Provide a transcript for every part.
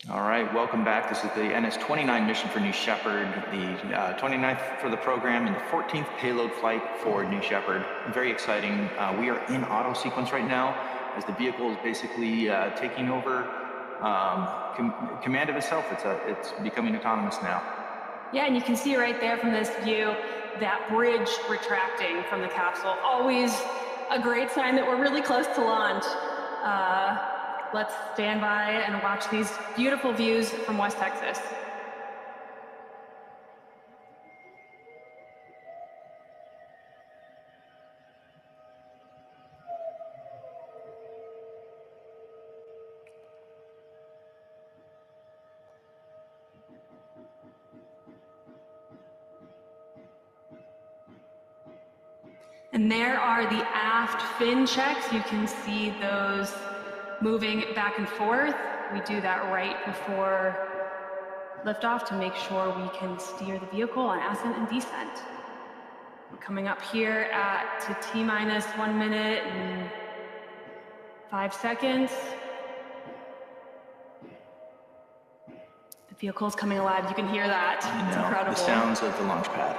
All right, welcome back. This is the NS-29 mission for New Shepard, the 29th for the program and the 14th payload flight for New Shepard. Very exciting. We are in auto sequence right now as the vehicle is basically taking over command of itself. It's becoming autonomous now. Yeah, and you can see right there from this view that bridge retracting from the capsule. Always a great sign that we're really close to launch. Let's stand by and watch these beautiful views from West Texas. And there are the aft fin checks. You can see those moving back and forth. We do that right before liftoff to make sure we can steer the vehicle on ascent and descent. We're coming up here to T-minus 1 minute and 5 seconds. The vehicle is coming alive. You can hear that. It's incredible. The sounds of the launch pad.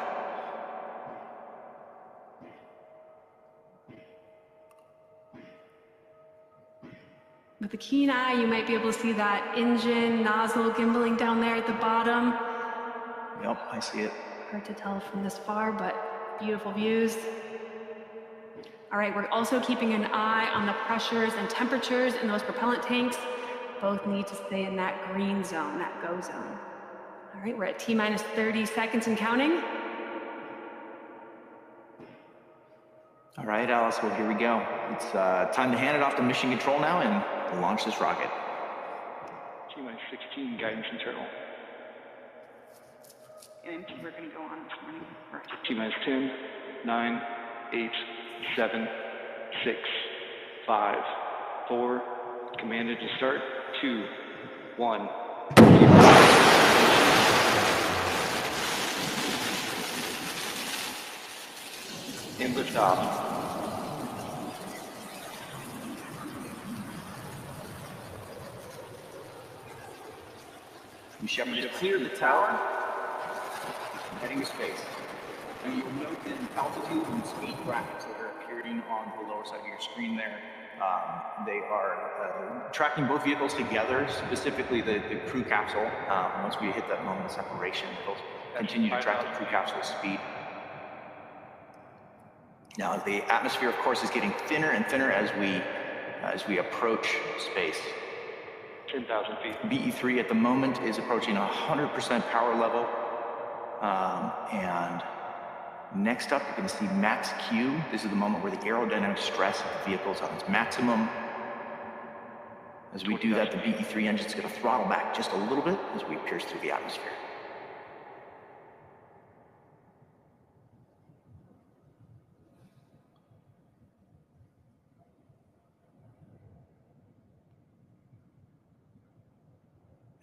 With a keen eye, you might be able to see that engine nozzle gimbaling down there at the bottom. Yep, I see it. Hard to tell from this far, but beautiful views. All right, we're also keeping an eye on the pressures and temperatures in those propellant tanks. Both need to stay in that green zone, that go zone. All right, we're at T-minus 30 seconds and counting. All right, Alice, well, here we go. It's time to hand it off to mission control now and launch this rocket. T-minus 16, guidance internal. And we're going to go on this morning. T-minus 10, 9, 8, 7, 6, 5, 4, commanded to start, 2, 1. And liftoff. New Shepard to clear the tower, heading to space. And you'll note the altitude and speed graphics that are appearing on the lower side of your screen there. They are tracking both vehicles together, specifically the crew capsule. Once we hit that moment of separation, it'll continue to track the crew capsule's speed. Now, the atmosphere, of course, is getting thinner and thinner as we approach space. 10,000 feet. BE-3 at the moment is approaching 100% power level. And next up, you can see max Q. This is the moment where the aerodynamic stress of the vehicle is on its maximum. As we do that, the BE-3 engine is going to throttle back just a little bit as we pierce through the atmosphere.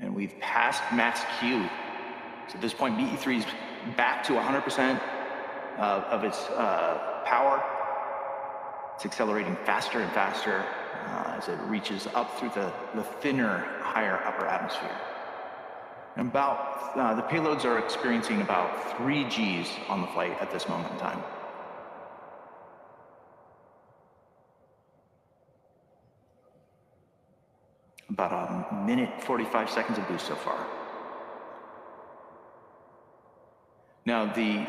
And we've passed max Q. So at this point, BE-3 is back to 100% of its power. It's accelerating faster and faster as it reaches up through the thinner, higher upper atmosphere. And the payloads are experiencing about 3 Gs on the flight at this moment in time. About 1 minute, 45 seconds of boost so far. Now, the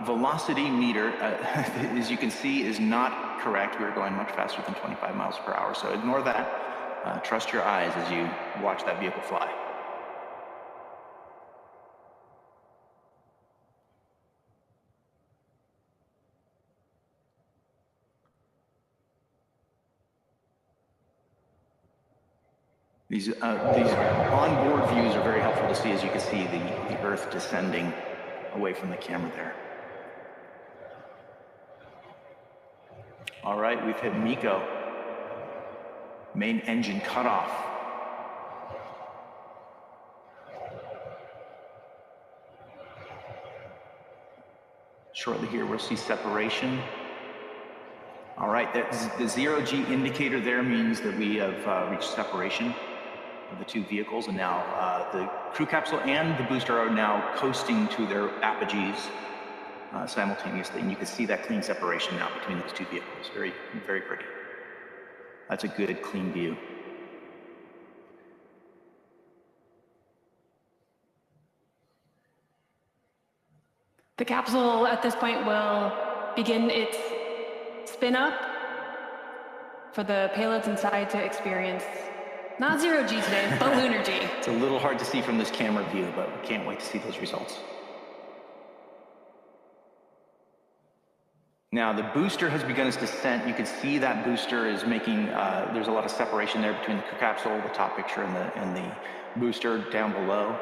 velocity meter, as you can see, is not correct. We're going much faster than 25 miles per hour, so ignore that. Trust your eyes as you watch that vehicle fly. These onboard views are very helpful to see, as you can see the Earth descending away from the camera there. All right, we've hit MECO. Main engine cutoff. Shortly here, we'll see separation. All right, the 0G indicator there means that we have reached separation. of the two vehicles, and now the crew capsule and the booster are now coasting to their apogees simultaneously, and you can see that clean separation now between those two vehicles. Very, very pretty. That's a good, clean view. The capsule at this point will begin its spin up for the payloads inside to experience not zero G today, but lunar G. It's a little hard to see from this camera view, but we can't wait to see those results. Now the booster has begun its descent. You can see that booster is making, there's a lot of separation there between the crew capsule, the top picture, and the booster down below.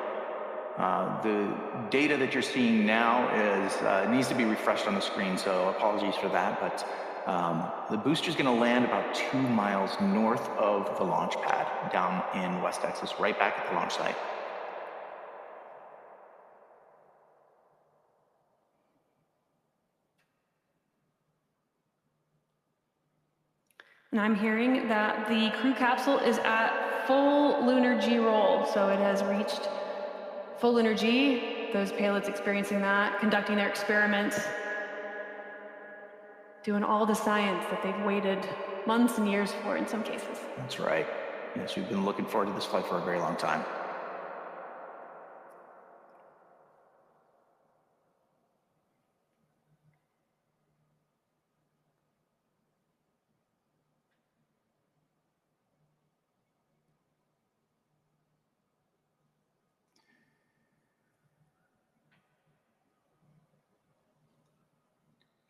The data that you're seeing now is needs to be refreshed on the screen, so apologies for that, but the booster is going to land about 2 miles north of the launch pad down in West Texas, right back at the launch site. And I'm hearing that the crew capsule is at full lunar G roll, so it has reached full lunar G, those payloads experiencing that, conducting their experiments, doing all the science that they've waited months and years for in some cases. That's right. Yes, we've been looking forward to this flight for a very long time.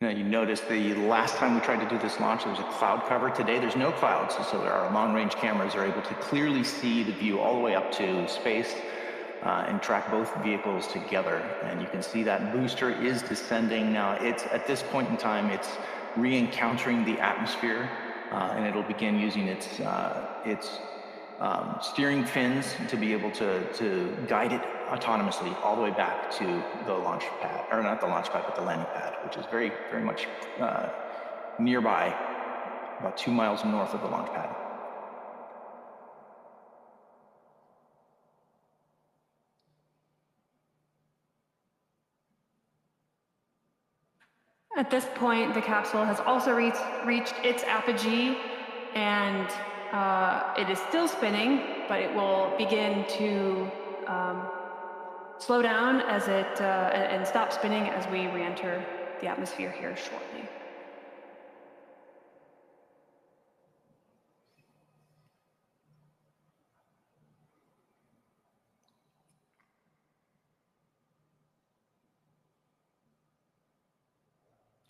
Now you notice the last time we tried to do this launch, there was a cloud cover. Today there's no clouds, so our long-range cameras are able to clearly see the view all the way up to space and track both vehicles together. And you can see that booster is descending. Now it's, at this point in time, it's re-encountering the atmosphere, and it'll begin using its steering fins to be able to guide it autonomously all the way back to the launch pad, or not the launch pad, but the landing pad, which is very, very much nearby, about 2 miles north of the launch pad. At this point, the capsule has also reached its apogee, and it is still spinning, but it will begin to slow down as it and stop spinning as we re-enter the atmosphere here shortly.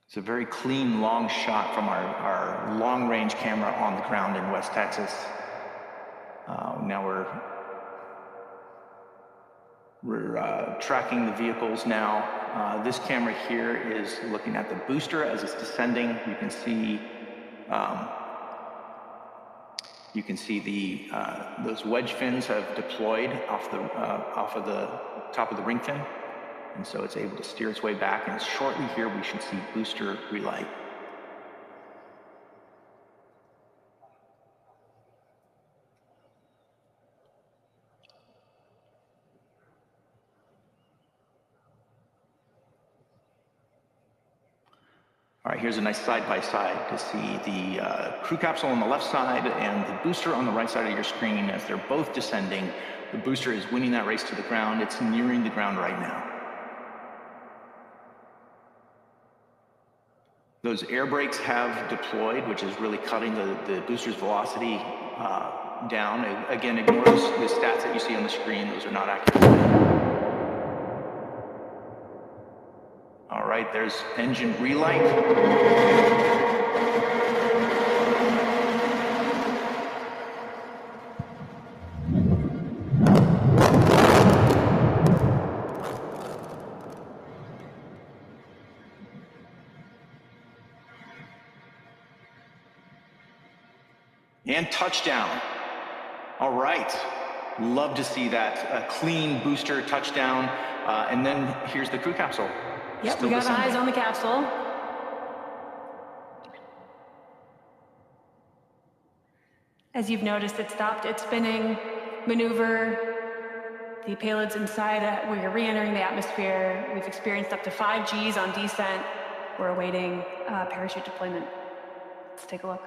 It's a very clean, long shot from our long-range camera on the ground in West Texas. Now we're tracking the vehicles now. This camera here is looking at the booster as it's descending. You can see those wedge fins have deployed off of the top of the ring fin. And so it's able to steer its way back, and shortly here we should see booster relight. All right, here's a nice side-by-side to see the crew capsule on the left side and the booster on the right side of your screen as they're both descending. The booster is winning that race to the ground. It's nearing the ground right now. Those air brakes have deployed, which is really cutting the booster's velocity down. Again, ignore the stats that you see on the screen. Those are not accurate. All right, there's engine relight. And touchdown. All right. Love to see that. A clean booster touchdown. And then here's the crew capsule. Yep, Still we got descending. eyes on the capsule. As you've noticed, it stopped its spinning maneuver the payloads inside where you're re-entering the atmosphere. We've experienced up to 5 Gs on descent. We're awaiting parachute deployment. Let's take a look.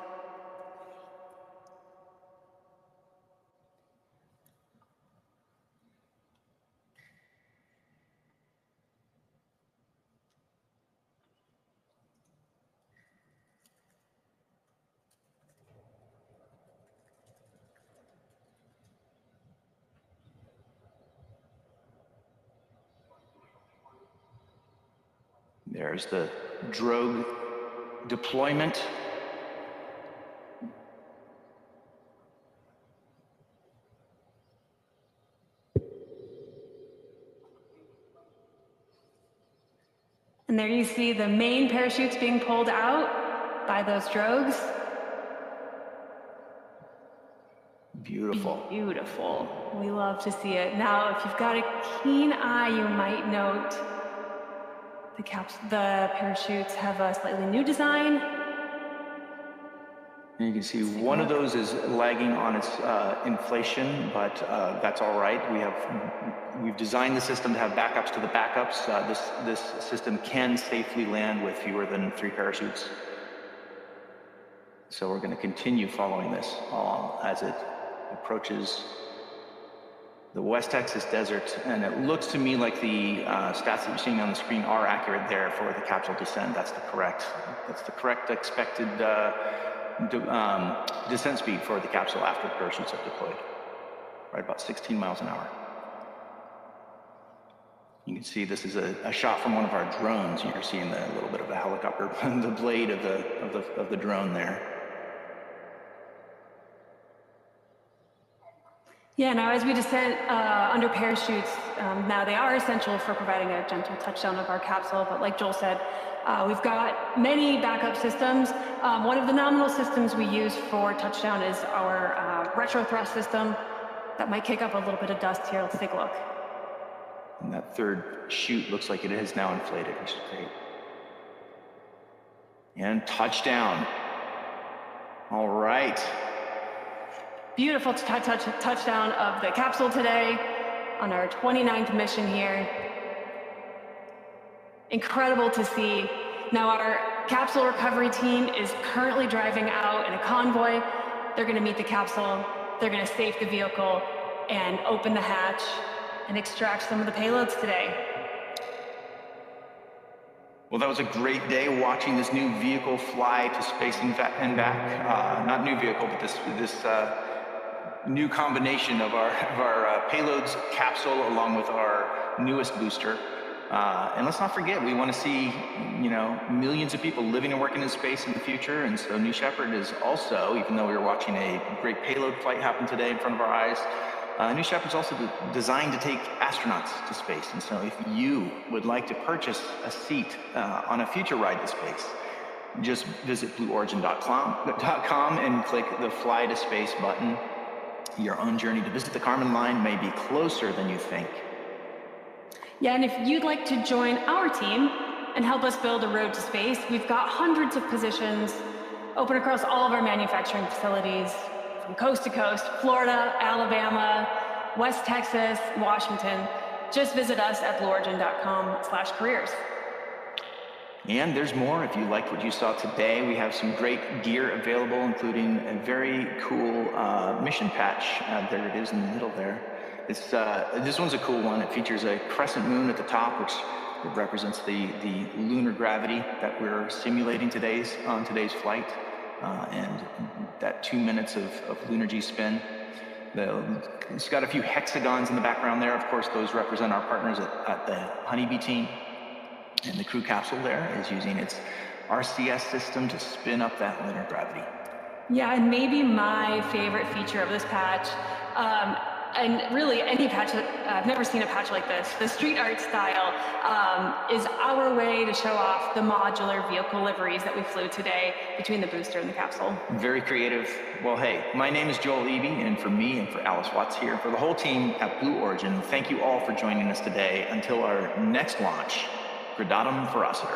There's the drogue deployment. And there you see the main parachutes being pulled out by those drogues. Beautiful. Beautiful. We love to see it. Now, if you've got a keen eye, you might note the parachutes have a slightly new design. And you can see one of those is lagging on its inflation, but that's all right. We've designed the system to have backups to the backups. This system can safely land with fewer than 3 parachutes. So we're going to continue following this as it approaches the West Texas desert, and it looks to me like the stats that you're seeing on the screen are accurate there for the capsule descent. That's the correct expected descent speed for the capsule after the parachutes have deployed. Right about 16 miles an hour. You can see this is a shot from one of our drones. You're seeing a little bit of a helicopter, the blade of the drone there. Yeah, now as we descend under parachutes, now they are essential for providing a gentle touchdown of our capsule, but like Joel said, we've got many backup systems. One of the nominal systems we use for touchdown is our retro thrust system. That might kick up a little bit of dust here. Let's take a look. And that third chute looks like it is now inflated, which is great. And touchdown. All right. Beautiful touchdown of the capsule today on our 29th mission here. Incredible to see. Now our capsule recovery team is currently driving out in a convoy. They're going to meet the capsule. They're going to safe the vehicle and open the hatch and extract some of the payloads today. Well, that was a great day watching this new vehicle fly to space and back. Not new vehicle, but this new combination of our payloads capsule along with our newest booster. And let's not forget, we want to see, millions of people living and working in space in the future. And so New Shepard is also, even though we were watching a great payload flight happen today in front of our eyes, New Shepard is also designed to take astronauts to space. And so if you would like to purchase a seat on a future ride to space, just visit blueorigin.com and click the Fly to Space button. Your own journey to visit the Kármán line may be closer than you think. Yeah, and if you'd like to join our team and help us build a road to space, we've got hundreds of positions open across all of our manufacturing facilities from coast to coast, Florida, Alabama, West Texas, Washington. Just visit us at blueorigin.com/careers. And there's more. If you liked what you saw today, we have some great gear available, including a very cool mission patch. There it is in the middle there. This one's a cool one. It features a crescent moon at the top, which represents the lunar gravity that we're simulating on today's flight, and that 2 minutes of lunar G-spin. It's got a few hexagons in the background there. Of course, those represent our partners at the Honeybee team. And the crew capsule there is using its RCS system to spin up that lunar gravity. Yeah, and maybe my favorite feature of this patch, and really any patch, I've never seen a patch like this, the street art style, is our way to show off the modular vehicle liveries that we flew today between the booster and the capsule. Very creative. Well, hey, my name is Joel Eby, and for me and for Alice Watts here, for the whole team at Blue Origin, thank you all for joining us today. Until our next launch, Gradatum Ferociter.